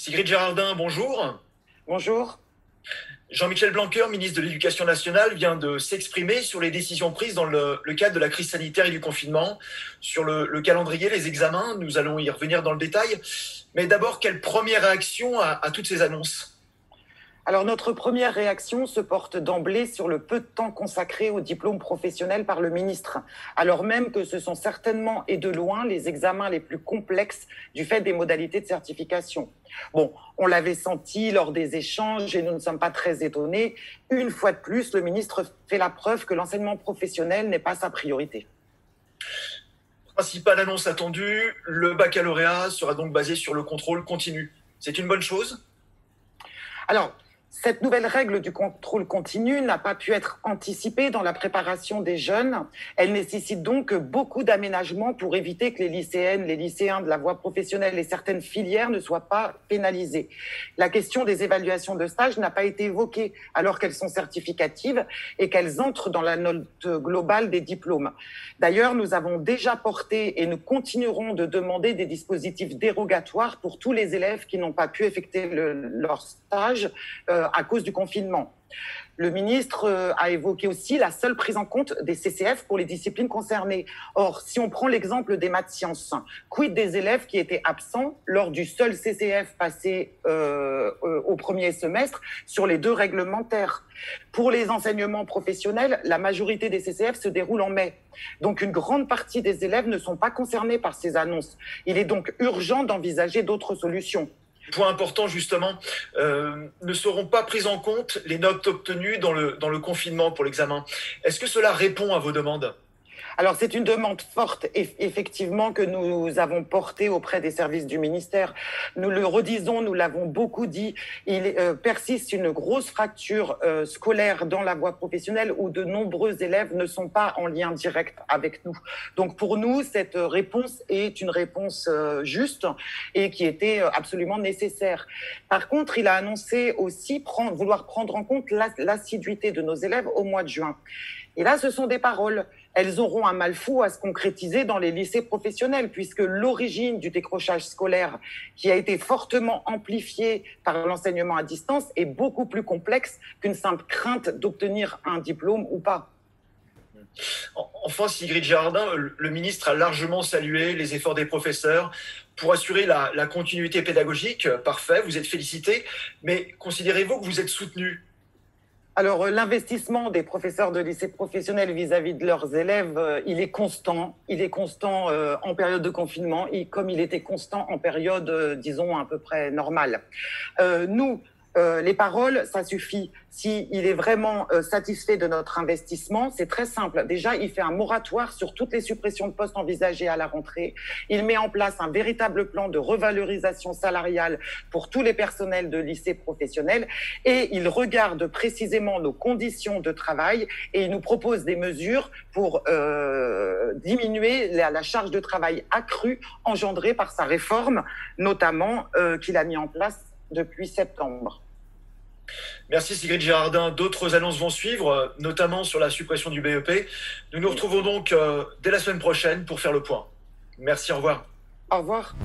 Sigrid Girardin, bonjour. Bonjour. Jean-Michel Blanquer, ministre de l'Éducation nationale, vient de s'exprimer sur les décisions prises dans le cadre de la crise sanitaire et du confinement, sur le calendrier, les examens. Nous allons y revenir dans le détail. Mais d'abord, quelle première réaction à toutes ces annonces ? Alors, notre première réaction se porte d'emblée sur le peu de temps consacré au diplôme professionnel par le ministre, alors même que ce sont certainement et de loin les examens les plus complexes du fait des modalités de certification. Bon, on l'avait senti lors des échanges et nous ne sommes pas très étonnés. Une fois de plus, le ministre fait la preuve que l'enseignement professionnel n'est pas sa priorité. Principale annonce attendue, le baccalauréat sera donc basé sur le contrôle continu. C'est une bonne chose ? Alors, cette nouvelle règle du contrôle continu n'a pas pu être anticipée dans la préparation des jeunes. Elle nécessite donc beaucoup d'aménagements pour éviter que les lycéennes, les lycéens de la voie professionnelle et certaines filières ne soient pas pénalisés. La question des évaluations de stage n'a pas été évoquée alors qu'elles sont certificatives et qu'elles entrent dans la note globale des diplômes. D'ailleurs, nous avons déjà porté et nous continuerons de demander des dispositifs dérogatoires pour tous les élèves qui n'ont pas pu effectuer leur stage à cause du confinement. Le ministre a évoqué aussi la seule prise en compte des CCF pour les disciplines concernées. Or, si on prend l'exemple des maths sciences, quid des élèves qui étaient absents lors du seul CCF passé au premier semestre sur les deux réglementaires ? Pour les enseignements professionnels, la majorité des CCF se déroulent en mai. Donc, une grande partie des élèves ne sont pas concernés par ces annonces. Il est donc urgent d'envisager d'autres solutions. Point important justement, ne seront pas prises en compte les notes obtenues dans le confinement pour l'examen. Est-ce que cela répond à vos demandes ? Alors, c'est une demande forte, effectivement, que nous avons portée auprès des services du ministère. Nous le redisons, nous l'avons beaucoup dit, il persiste une grosse fracture scolaire dans la voie professionnelle où de nombreux élèves ne sont pas en lien direct avec nous. Donc, pour nous, cette réponse est une réponse juste et qui était absolument nécessaire. Par contre, il a annoncé aussi vouloir prendre en compte l'assiduité de nos élèves au mois de juin. Et là, ce sont des paroles. Elles auront un mal fou à se concrétiser dans les lycées professionnels, puisque l'origine du décrochage scolaire, qui a été fortement amplifiée par l'enseignement à distance, est beaucoup plus complexe qu'une simple crainte d'obtenir un diplôme ou pas. Enfin, Sigrid Girardin, le ministre a largement salué les efforts des professeurs pour assurer la continuité pédagogique. Parfait, vous êtes félicité, mais considérez-vous que vous êtes soutenu ? Alors, l'investissement des professeurs de lycée professionnels vis-à-vis de leurs élèves, il est constant. Il est constant en période de confinement, comme il était constant en période, disons, à peu près normale. Les paroles, ça suffit. S'il est vraiment satisfait de notre investissement, c'est très simple. Déjà, il fait un moratoire sur toutes les suppressions de postes envisagées à la rentrée. Il met en place un véritable plan de revalorisation salariale pour tous les personnels de lycées professionnels et il regarde précisément nos conditions de travail et il nous propose des mesures pour diminuer la charge de travail accrue engendrée par sa réforme, notamment qu'il a mis en place depuis septembre. Merci Sigrid Girardin. D'autres annonces vont suivre, notamment sur la suppression du BEP. Nous nous retrouvons donc dès la semaine prochaine pour faire le point. Merci, au revoir. Au revoir.